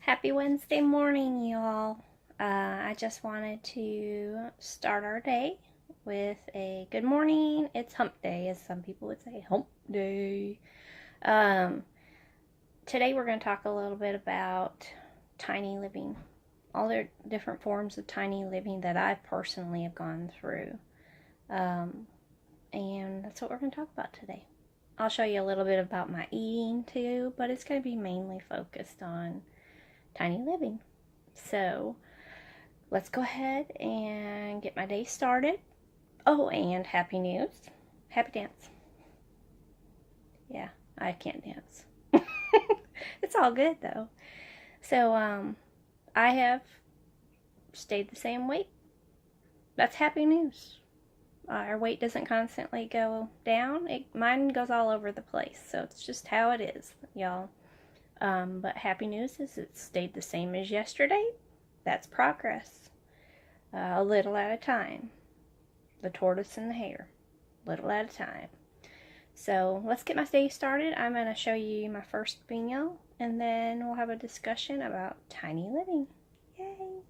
Happy Wednesday morning, y'all. I just wanted to start our day with a good morning. It's hump day, as some people would say. Hump day. Um, Today we're going to talk a little bit about tiny living. All the different forms of tiny living that I personally have gone through. And that's what we're going to talk about today. I'll show you a little bit about my eating too, but it's going to be mainly focused on tiny living. So let's go ahead and get my day started. Oh, and happy news. Happy dance. Yeah, I can't dance. It's all good though. So I have stayed the same weight. That's happy news. Our weight doesn't constantly go down. Mine goes all over the place. So it's just how it is, y'all. But happy news is it stayed the same as yesterday. That's progress. A little at a time. The tortoise and the hare. Little at a time. So let's get my day started. I'm going to show you my first meal, and then we'll have a discussion about tiny living. Yay!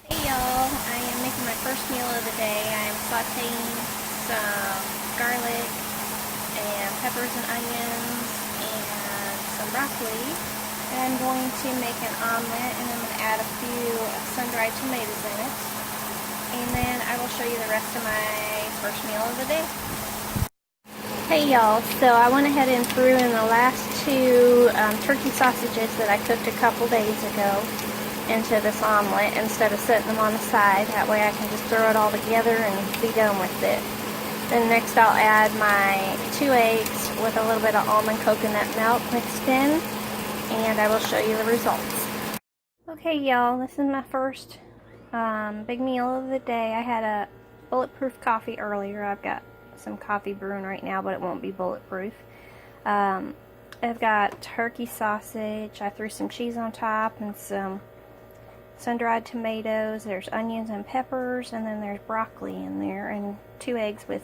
Hey y'all, I am making my first meal of the day. I'm sauteing some garlic and peppers and onions and some broccoli. And I'm going to make an omelet, and I'm going to add a few sun-dried tomatoes in it. And then I will show you the rest of my first meal of the day. Hey y'all, so I went ahead and threw in the last two turkey sausages that I cooked a couple days ago into this omelet instead of setting them on the side. That way I can just throw it all together and be done with it. Then next I'll add my 2 eggs with a little bit of almond coconut milk mixed in, and I will show you the results. Okay y'all, this is my first big meal of the day. I had a bulletproof coffee earlier. I've got some coffee brewing right now, but it won't be bulletproof. I've got turkey sausage. I threw some cheese on top and some sun-dried tomatoes. There's onions and peppers, and then there's broccoli in there, and 2 eggs with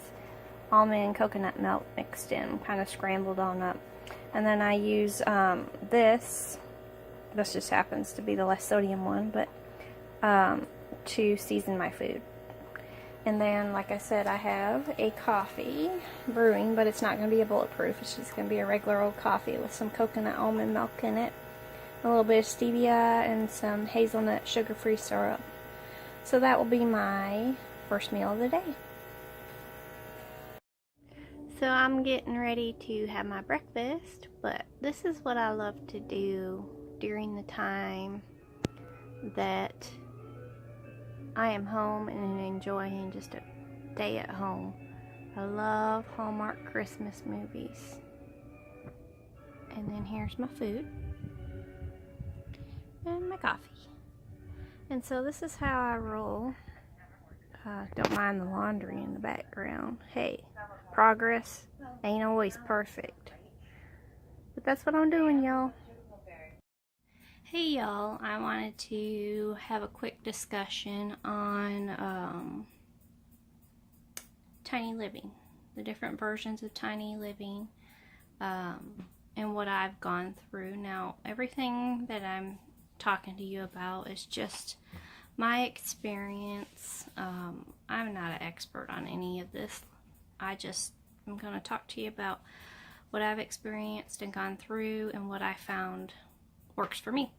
almond and coconut milk mixed in, kind of scrambled on up. And then I use this just happens to be the less sodium one, but to season my food. And then, like I said, I have a coffee brewing, but it's not going to be a bulletproof. It's just going to be a regular old coffee with some coconut almond milk in it, a little bit of stevia, and some hazelnut sugar-free syrup. So that will be my first meal of the day. So I'm getting ready to have my breakfast, but this is what I love to do during the time that I am home and enjoying just a day at home. I love Hallmark Christmas movies. And then here's my food and my coffee. And so this is how I roll. Don't mind the laundry in the background. Hey, progress ain't always perfect. But that's what I'm doing, y'all. Hey y'all, I wanted to have a quick discussion on tiny living, the different versions of tiny living, and what I've gone through. Now, everything that I'm talking to you about is just My experience, I'm not an expert on any of this. I'm going to talk to you about what I've experienced and gone through and what I found works for me.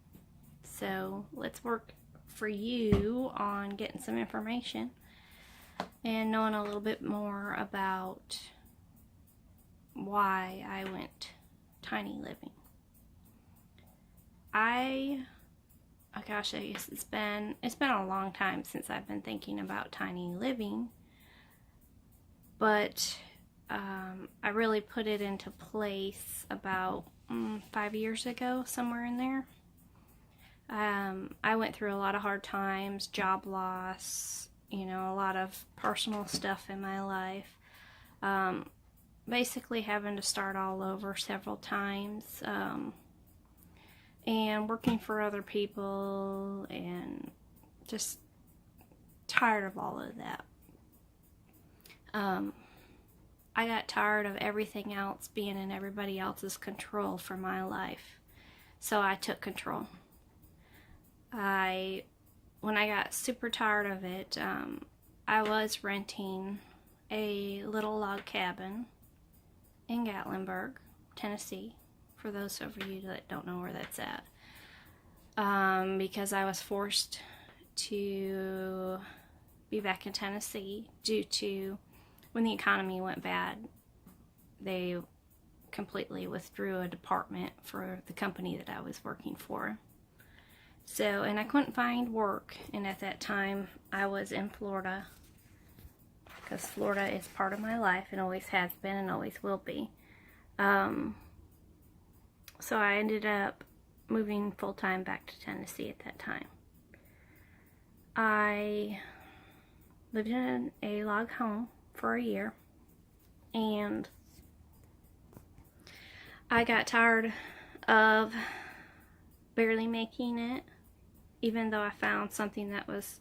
So let's work for you on getting some information and knowing a little bit more about why I went tiny living. Gosh, I guess it's been a long time since I've been thinking about tiny living, but I really put it into place about 5 years ago, somewhere in there. I went through a lot of hard times, job loss, a lot of personal stuff in my life. Basically having to start all over several times, and working for other people, and just tired of all of that. I got tired of everything else being in everybody else's control for my life, so I took control. When I got super tired of it, I was renting a little log cabin in Gatlinburg, Tennessee, for those of you that don't know where that's at, because I was forced to be back in Tennessee due to when the economy went bad. They completely withdrew a department for the company that I was working for. So, and I couldn't find work, and at that time I was in Florida, because Florida is part of my life and always has been and always will be. So I ended up moving full-time back to Tennessee at that time. I lived in a log home for a year, and I got tired of barely making it, even though I found something that was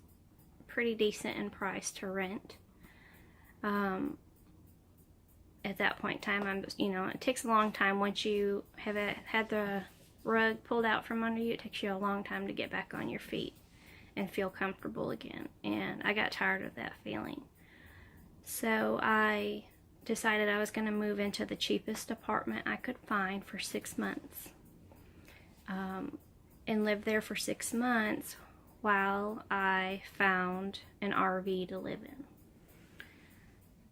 pretty decent in price to rent. At that point in time, it takes a long time once you have had the rug pulled out from under you. It takes you a long time to get back on your feet and feel comfortable again. And I got tired of that feeling. So I decided I was going to move into the cheapest apartment I could find for 6 months. And live there for 6 months while I found an RV to live in.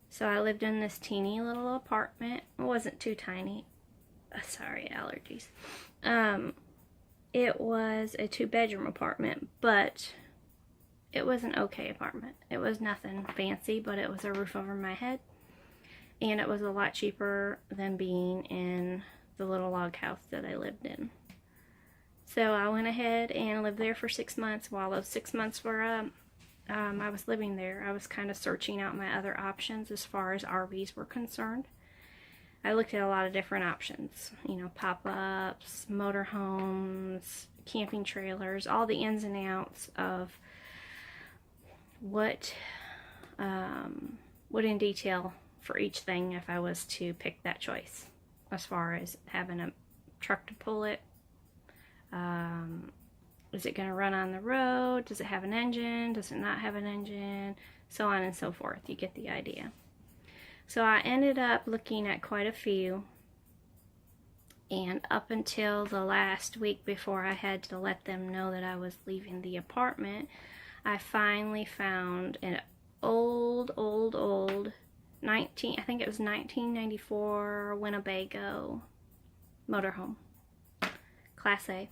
So I lived in this teeny little apartment. It wasn't too tiny. Sorry, allergies. It was a 2-bedroom apartment, but it was an okay apartment. It was nothing fancy, but it was a roof over my head. And it was a lot cheaper than being in the little log house that I lived in. So I went ahead and lived there for 6 months. While those 6 months were up, I was living there, I was kind of searching out my other options as far as RVs were concerned. I looked at a lot of different options, pop-ups, motorhomes, camping trailers, all the ins and outs of what would in detail for each thing if I was to pick that choice, as far as having a truck to pull it. Is it going to run on the road? Does it have an engine? Does it not have an engine? So on and so forth. You get the idea. So I ended up looking at quite a few, and up until the last week before I had to let them know that I was leaving the apartment, I finally found an old I think it was 1994 Winnebago motorhome, Class A.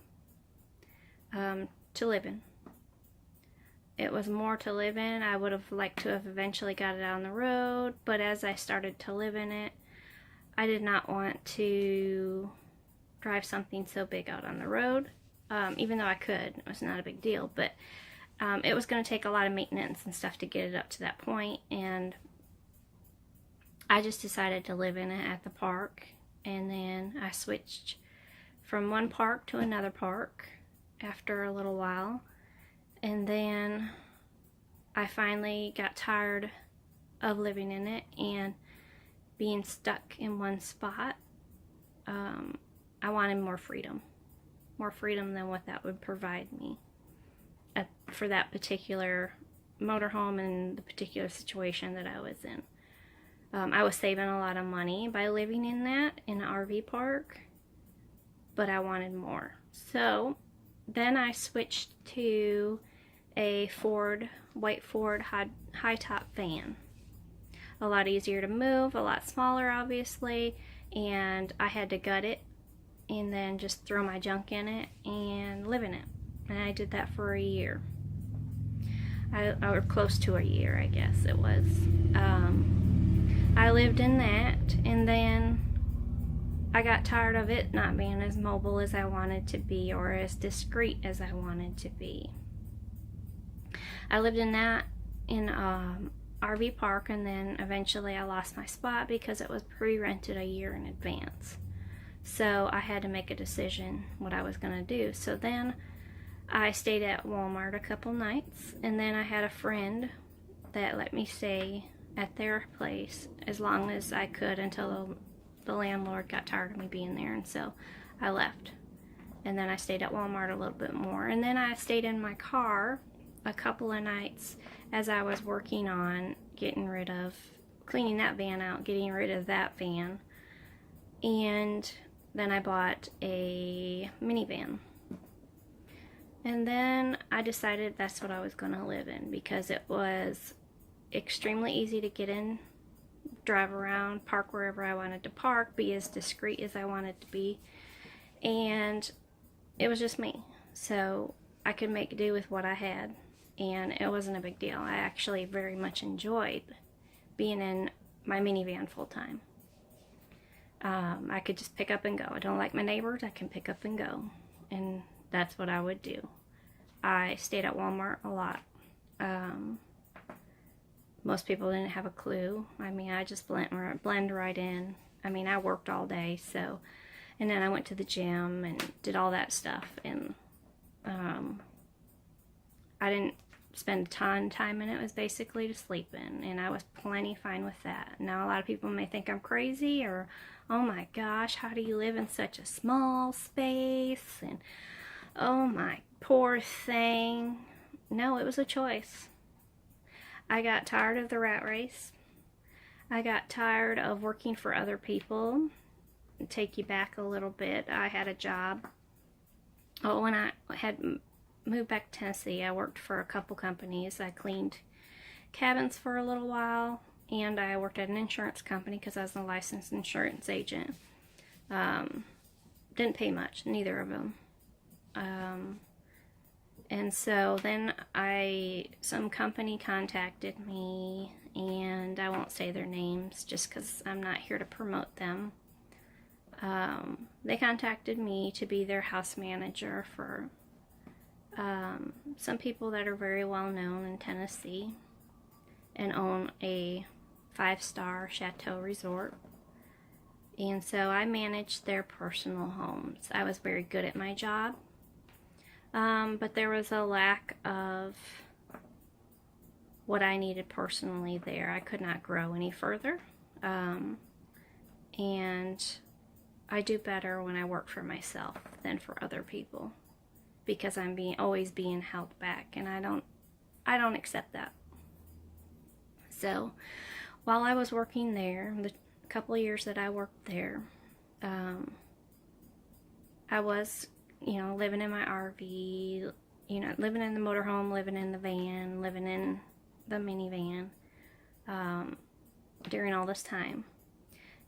To live in. It was more to live in. I would have liked to have eventually got it on the road, but as I started to live in it, I did not want to drive something so big out on the road, even though I could. It was not a big deal, but it was going to take a lot of maintenance and stuff to get it up to that point, and I just decided to live in it at the park, and then I switched from one park to another park after a little while, and then I finally got tired of living in it and being stuck in one spot. I wanted more freedom than what that would provide me for that particular motorhome and the particular situation that I was in. I was saving a lot of money by living in an RV park, but I wanted more. So then I switched to a white Ford high top van. A lot easier to move, a lot smaller obviously, and I had to gut it and then just throw my junk in it and live in it. And I did that for a year. Or close to a year, I guess it was. I lived in that, and then I got tired of it not being as mobile as I wanted to be, or as discreet as I wanted to be. I lived in that in RV park, and then eventually I lost my spot because it was pre-rented a year in advance. So I had to make a decision what I was going to do. So then I stayed at Walmart a couple nights, and then I had a friend that let me stay at their place as long as I could until the landlord got tired of me being there, and so I left. And then I stayed at Walmart a little bit more, and then I stayed in my car a couple of nights as I was working on cleaning that van out, getting rid of that van, and then I bought a minivan. And then I decided that's what I was going to live in because it was extremely easy to get in, drive around, park wherever I wanted to park, be as discreet as I wanted to be, and it was just me. So I could make do with what I had, and it wasn't a big deal. I actually very much enjoyed being in my minivan full time. I could just pick up and go. I don't like my neighbors, I can pick up and go, and that's what I would do. I stayed at Walmart a lot. Most people didn't have a clue. I mean, I just blend right in. I mean, I worked all day, so, and then I went to the gym and did all that stuff, and I didn't spend a ton of time in it. It was basically to sleep in, and I was plenty fine with that. Now, a lot of people may think I'm crazy, or, oh my gosh, how do you live in such a small space, and oh my poor thing. No, it was a choice. I got tired of the rat race. I got tired of working for other people. Take you back a little bit. I had a job. Oh, when I had moved back to Tennessee, I worked for a couple companies. I cleaned cabins for a little while, and I worked at an insurance company because I was a licensed insurance agent. Didn't pay much, neither of them. And so then some company contacted me, and I won't say their names just because I'm not here to promote them. They contacted me to be their house manager for some people that are very well known in Tennessee and own a 5-star chateau resort. And so I managed their personal homes. I was very good at my job. But there was a lack of what I needed personally there. I could not grow any further. And I do better when I work for myself than for other people, because I'm always being held back, and I don't accept that. So while I was working there, the couple of years that I worked there, I was living in my RV, living in the motorhome, living in the van, living in the minivan during all this time.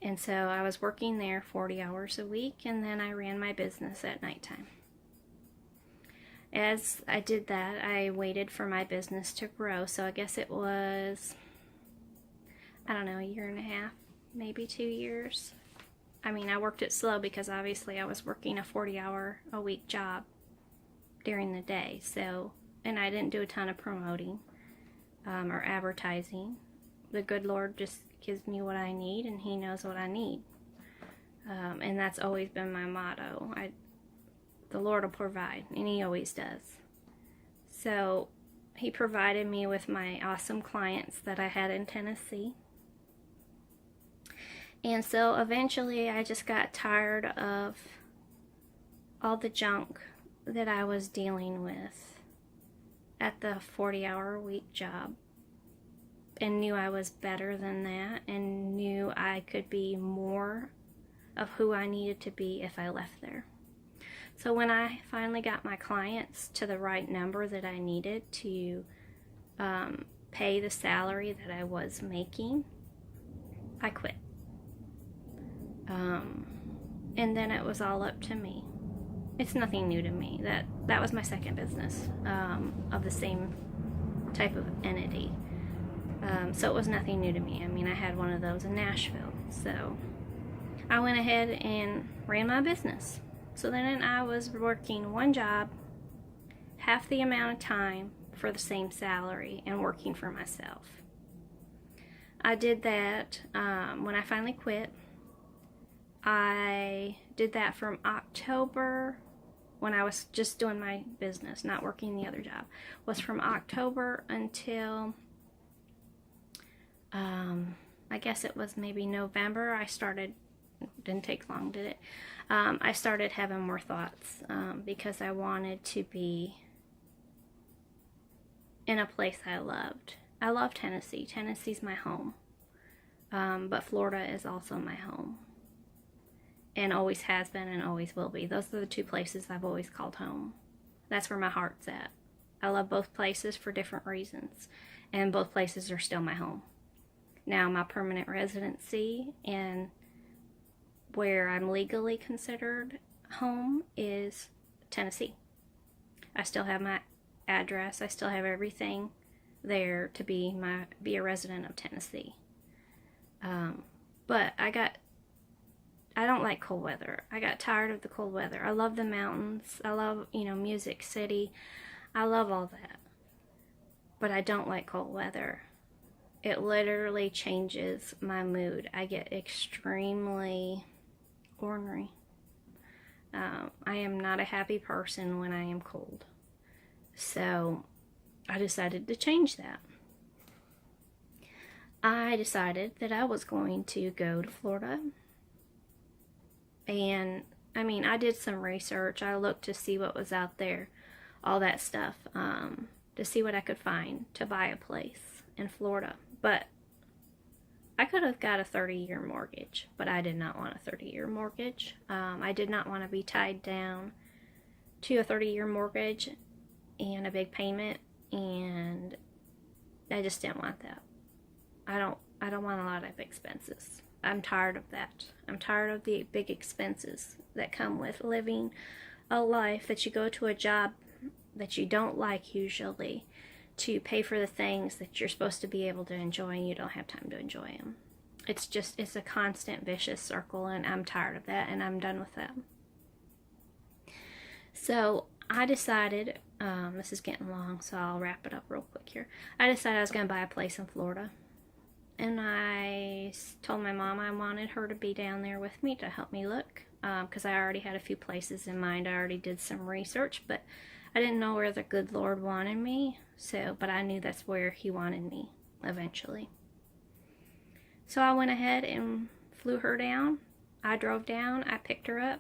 And so I was working there 40 hours a week, and then I ran my business at nighttime. As I did that, I waited for my business to grow. So I guess it was, I don't know, a year and a half, maybe 2 years. I mean, I worked it slow because obviously I was working a 40-hour-a-week job during the day. So, and I didn't do a ton of promoting or advertising. The good Lord just gives me what I need, and He knows what I need. And that's always been my motto. The Lord will provide, and He always does. So He provided me with my awesome clients that I had in Tennessee. And so eventually I just got tired of all the junk that I was dealing with at the 40-hour-a-week job and knew I was better than that and knew I could be more of who I needed to be if I left there. So when I finally got my clients to the right number that I needed to pay the salary that I was making, I quit. And then it was all up to me. It's nothing new to me. That was my second business of the same type of entity. So it was nothing new to me. I mean, I had one of those in Nashville. So I went ahead and ran my business. So then I was working one job, half the amount of time for the same salary, and working for myself. I did that when I finally quit. I did that from October, when I was just doing my business, not working the other job, was from October until, I guess it was maybe November. I started, didn't take long, did it? I started having more thoughts because I wanted to be in a place I loved. I love Tennessee. Tennessee's my home, but Florida is also my home. And always has been and always will be. Those are the two places I've always called home. That's where my heart's at. I love both places for different reasons. And both places are still my home. Now, my permanent residency and where I'm legally considered home is Tennessee. I still have my address. I still have everything there to be a resident of Tennessee. But I don't like cold weather. I got tired of the cold weather. I love the mountains. I love, Music City. I love all that. But I don't like cold weather. It literally changes my mood. I get extremely ornery. I am not a happy person when I am cold. So I decided to change that. I decided that I was going to go to Florida. And I did some research. I looked to see what was out there, all that stuff, to see what I could find to buy a place in Florida. But I could have got a 30-year mortgage, but I did not want a 30-year mortgage. I did not want to be tied down to a 30-year mortgage and a big payment, and I just didn't want that. I don't want a lot of expenses. I'm tired of that. I'm tired of the big expenses that come with living a life that you go to a job that you don't like usually to pay for the things that you're supposed to be able to enjoy and you don't have time to enjoy them. It's a constant vicious circle, and I'm tired of that, and I'm done with that. So I decided, this is getting long, so I'll wrap it up real quick here. I decided I was going to buy a place in Florida. And I told my mom I wanted her to be down there with me to help me look, because I already had a few places in mind. I already did some research, but I didn't know where the good Lord wanted me. But I knew that's where He wanted me eventually. So I went ahead and flew her down. I drove down, I picked her up,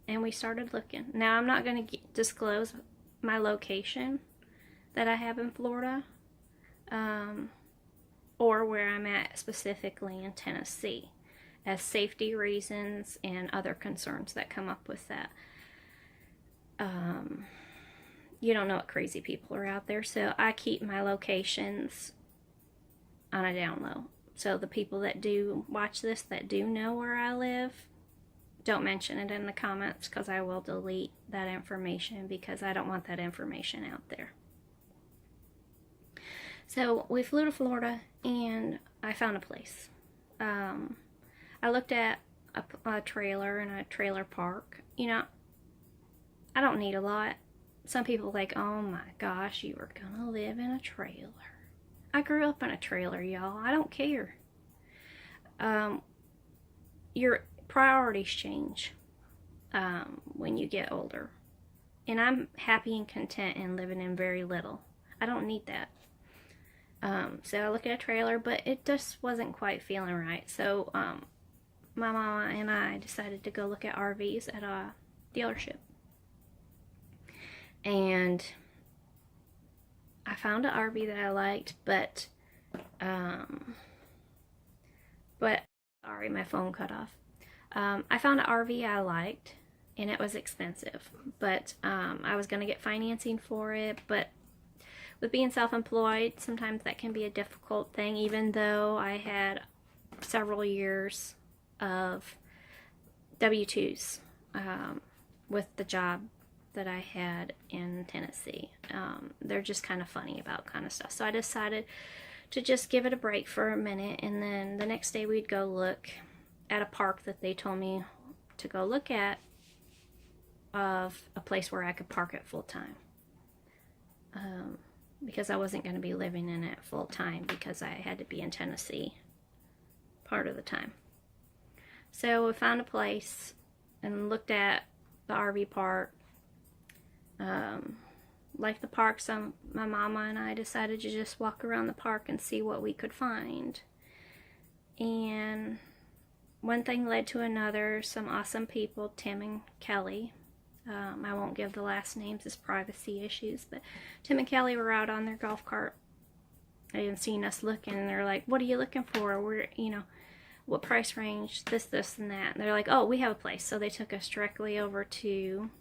and we started looking. Now, I'm not going to disclose my location that I have in Florida, or where I'm at specifically in Tennessee, as safety reasons and other concerns that come up with that. You don't know what crazy people are out there, so I keep my locations on a down low. So the people that do watch this, that do know where I live, don't mention it in the comments, because I will delete that information, because I don't want that information out there. So we flew to Florida, and I found a place. I looked at a trailer in a trailer park. I don't need a lot. Some people are like, oh my gosh, you were gonna live in a trailer. I grew up in a trailer, y'all. I don't care. Your priorities change when you get older. And I'm happy and content in living in very little. I don't need that. So I looked at a trailer, but it just wasn't quite feeling right. So my mama and I decided to go look at RVs at a dealership. And I found an RV that I liked, but sorry, my phone cut off. I found an RV I liked, and it was expensive, but I was going to get financing for it, but with being self-employed, sometimes that can be a difficult thing, even though I had several years of W-2s with the job that I had in Tennessee. They're just kind of funny about kind of stuff. So I decided to just give it a break for a minute, and then the next day we'd go look at a park that they told me to go look at, of a place where I could park it full time. Because I wasn't going to be living in it full time because I had to be in Tennessee part of the time. So we found a place and looked at the RV park. Like the park, so my mama and I decided to just walk around the park and see what we could find. And one thing led to another. Some awesome people, Tim and Kelly. I won't give the last names, it's privacy issues, but Tim and Kelly were out on their golf cart. They had seen us looking, and they're like, "What are you looking for? We're, what price range? This, and that." And they're like, "Oh, we have a place." So they took us directly over to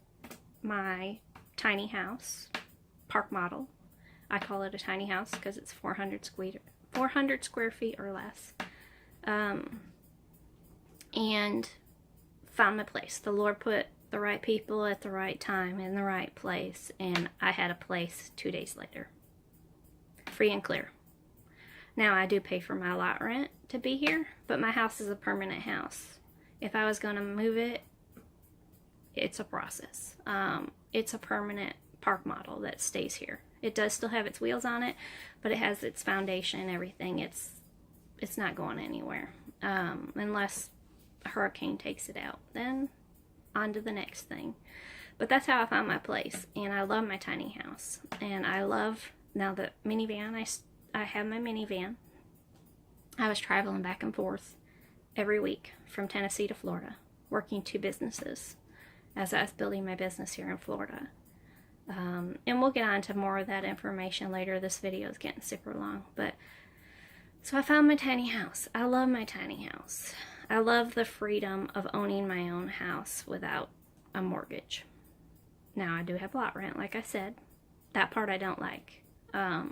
my tiny house, park model. I call it a tiny house because it's 400 square feet or less. And found my place. The Lord put the right people at the right time in the right place, and I had a place 2 days later. Free and clear. Now, I do pay for my lot rent to be here, but my house is a permanent house. If I was going to move it, it's a process. It's a permanent park model that stays here. It does still have its wheels on it, but it has its foundation and everything. It's not going anywhere. Unless a hurricane takes it out. Then on to the next thing. But that's how I found my place, and I love my tiny house. And I love, now the minivan, I have my minivan. I was traveling back and forth every week from Tennessee to Florida, working 2 businesses as I was building my business here in Florida. And we'll get on to more of that information later. This video is getting super long. But so I found my tiny house. I love my tiny house. I love the freedom of owning my own house without a mortgage. Now, I do have lot rent, like I said. That part I don't like. I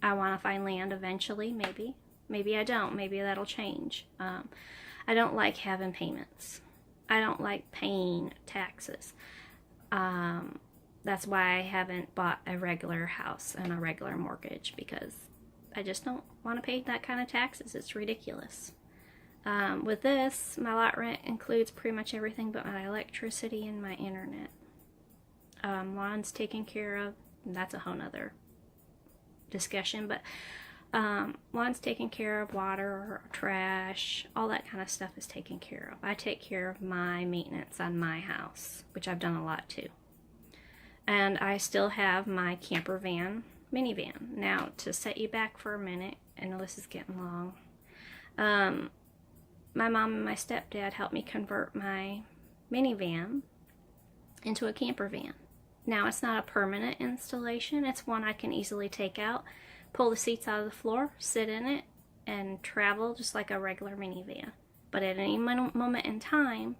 want to find land eventually, maybe. Maybe I don't. Maybe that'll change. I don't like having payments. I don't like paying taxes. That's why I haven't bought a regular house and a regular mortgage, because I just don't want to pay that kind of taxes. It's ridiculous. With this, my lot rent includes pretty much everything but my electricity and my internet. Lawn's taken care of. That's a whole nother discussion, but lawn's taken care of, water, trash, all that kind of stuff is taken care of. I take care of my maintenance on my house, which I've done a lot too. And I still have my camper van, minivan. Now, to set you back for a minute, I know this is getting long, my mom and my stepdad helped me convert my minivan into a camper van. Now, it's not a permanent installation. It's one I can easily take out, pull the seats out of the floor, sit in it, and travel just like a regular minivan. But at any moment in time,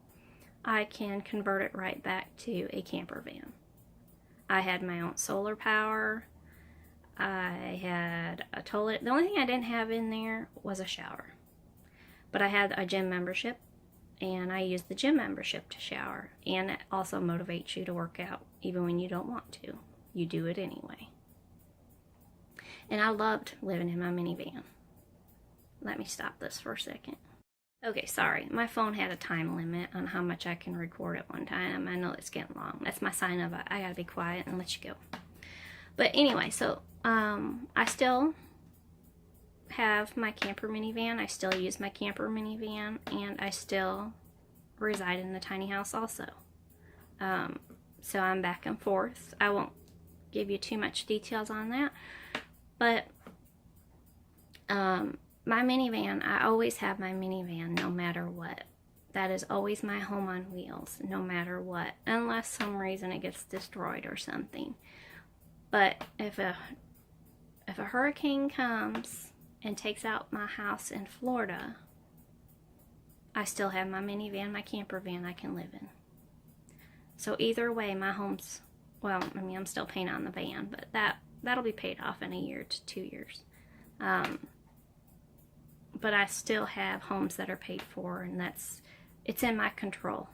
I can convert it right back to a camper van. I had my own solar power. I had a toilet. The only thing I didn't have in there was a shower. But I had a gym membership, and I used the gym membership to shower. And it also motivates you to work out, even when you don't want to. You do it anyway. And I loved living in my minivan. Let me stop this for a second. Okay, sorry. My phone had a time limit on how much I can record at one time. I know it's getting long. That's my sign of I gotta be quiet and let you go. But anyway, so I still have my camper minivan. I still use my camper minivan, and I still reside in the tiny house also. So I'm back and forth. I won't give you too much details on that, but my minivan, I always have my minivan no matter what. That is always my home on wheels, no matter what, unless some reason it gets destroyed or something. But if a if a hurricane comes and takes out my house in Florida, I still have my minivan, my camper van I can live in. So either way, my home's, well, I mean, I'm still paying on the van, but that'll be paid off in a year to 2 years. But I still have homes that are paid for, and it's in my control.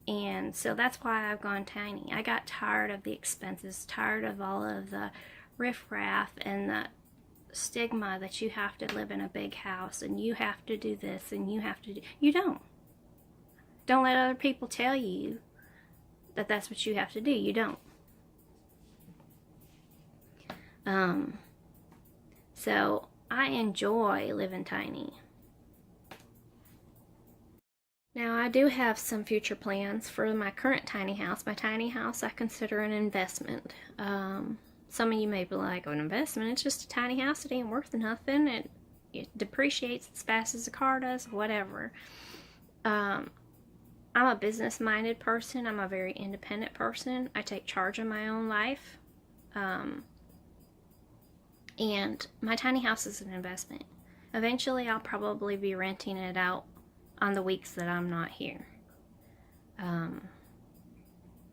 And so that's why I've gone tiny. I got tired of the expenses, tired of all of the riffraff and the stigma that you have to live in a big house and you have to do this and you have to do. You don't. Don't let other people tell you that that's what you have to do. You don't. So I enjoy living tiny. Now I do have some future plans for my current tiny house. My tiny house I consider an investment. Some of you may be like, oh, an investment? It's just a tiny house. It ain't worth nothing. It depreciates as fast as a car does, whatever. I'm a business-minded person. I'm a very independent person. I take charge of my own life. And my tiny house is an investment. Eventually, I'll probably be renting it out on the weeks that I'm not here.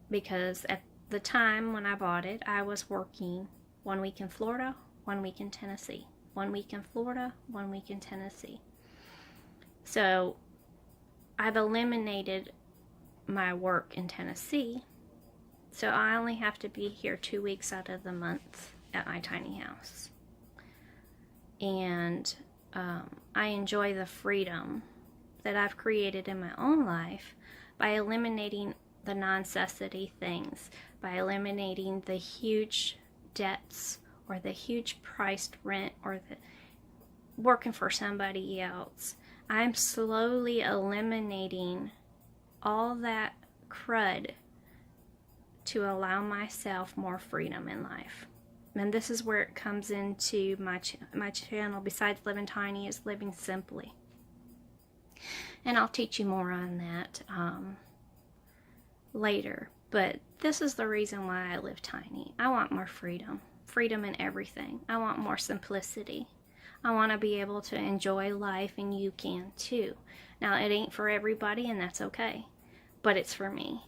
Because at the time when I bought it, I was working 1 week in Florida, 1 week in Tennessee. 1 week in Florida, 1 week in Tennessee. So I've eliminated my work in Tennessee, so I only have to be here 2 weeks out of the month at my tiny house. And I enjoy the freedom that I've created in my own life by eliminating the non-necessity things, by eliminating the huge debts or the huge priced rent or the working for somebody else. I'm slowly eliminating all that crud to allow myself more freedom in life. And this is where it comes into my channel, besides Living Tiny, is Living Simply. And I'll teach you more on that later. But this is the reason why I live tiny. I want more freedom. Freedom in everything. I want more simplicity. I want to be able to enjoy life, and you can too. Now, it ain't for everybody, and that's okay. But it's for me.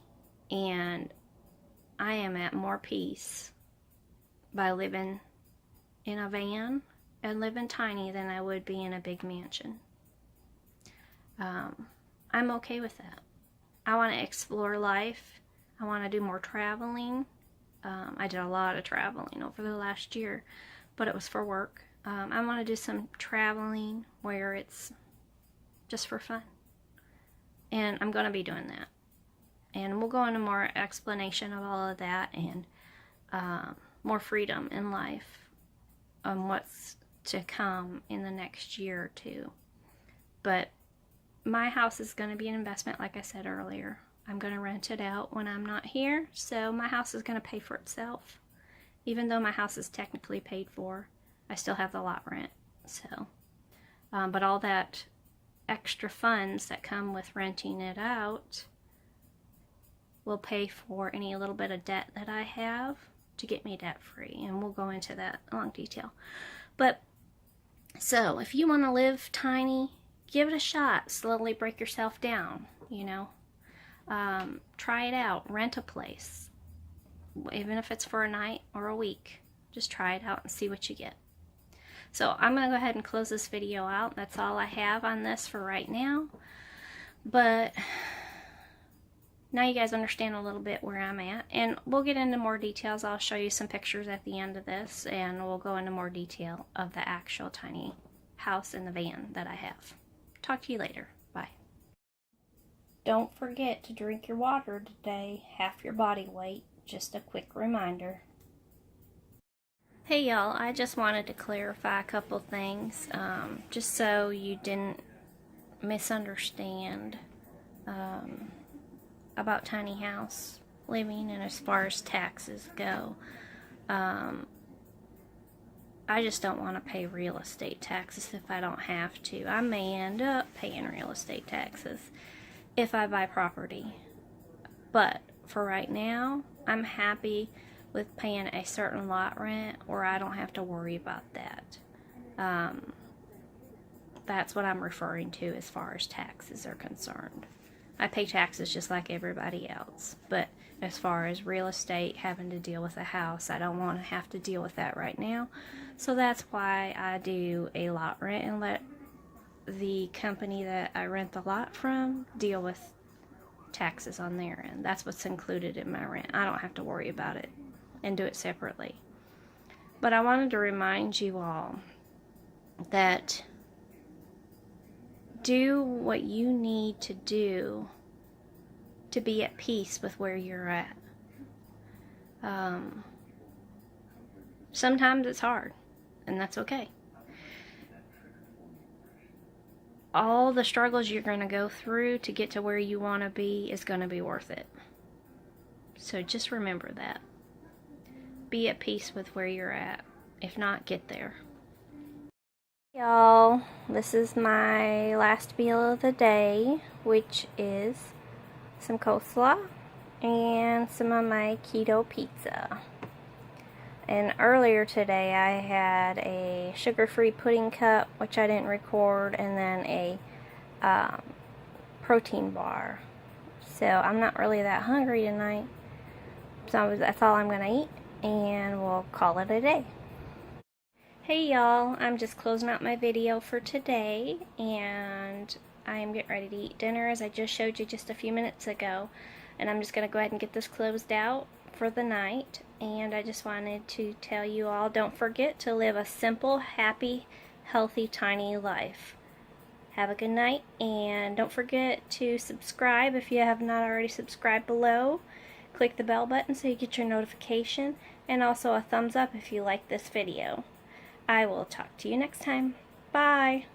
And I am at more peace by living in a van and living tiny than I would be in a big mansion. I'm okay with that. I want to explore life. I want to do more traveling. I did a lot of traveling over the last year, but it was for work. I want to do some traveling where it's just for fun. And I'm going to be doing that. And we'll go into more explanation of all of that and more freedom in life on what's to come in the next year or two. But my house is going to be an investment, like I said earlier. I'm going to rent it out when I'm not here, so my house is going to pay for itself. Even though my house is technically paid for, I still have the lot rent. So, but all that extra funds that come with renting it out will pay for any little bit of debt that I have to get me debt free, and we'll go into that in long detail. But so if you want to live tiny, give it a shot. Slowly break yourself down, you know. Try it out. Rent a place, even if it's for a night or a week. Just try it out and see what you get. So I'm going to go ahead and close this video out. That's all I have on this for right now. But now you guys understand a little bit where I'm at. And we'll get into more details. I'll show you some pictures at the end of this. And we'll go into more detail of the actual tiny house and the van that I have. Talk to you later. Bye. Don't forget to drink your water today. Half your body weight. Just a quick reminder. Hey y'all, I just wanted to clarify a couple things, just so you didn't misunderstand about tiny house living and as far as taxes go. I just don't want to pay real estate taxes if I don't have to. I may end up paying real estate taxes if I buy property. But for right now, I'm happy with paying a certain lot rent, or I don't have to worry about that. That's what I'm referring to as far as taxes are concerned. I pay taxes just like everybody else, but as far as real estate, having to deal with a house, I don't want to have to deal with that right now. So that's why I do a lot rent and let the company that I rent the lot from deal with taxes on their end. That's what's included in my rent. I don't have to worry about it and do it separately. But I wanted to remind you all that do what you need to do to be at peace with where you're at. Sometimes it's hard, and that's okay. All the struggles you're going to go through to get to where you want to be is going to be worth it. So just remember that. Be at peace with where you're at. If not, get there. Y'all, this is my last meal of the day, which is some coleslaw and some of my keto pizza. And earlier today I had a sugar-free pudding cup, which I didn't record, and then a protein bar. So I'm not really that hungry tonight. So that's all I'm gonna eat, and we'll call it a day. Hey y'all, I'm just closing out my video for today, and I am getting ready to eat dinner as I just showed you just a few minutes ago. And I'm just going to go ahead and get this closed out for the night. And I just wanted to tell you all, don't forget to live a simple, happy, healthy, tiny life. Have a good night, and don't forget to subscribe if you have not already subscribed below. Click the bell button so you get your notification, and also a thumbs up if you like this video. I will talk to you next time. Bye!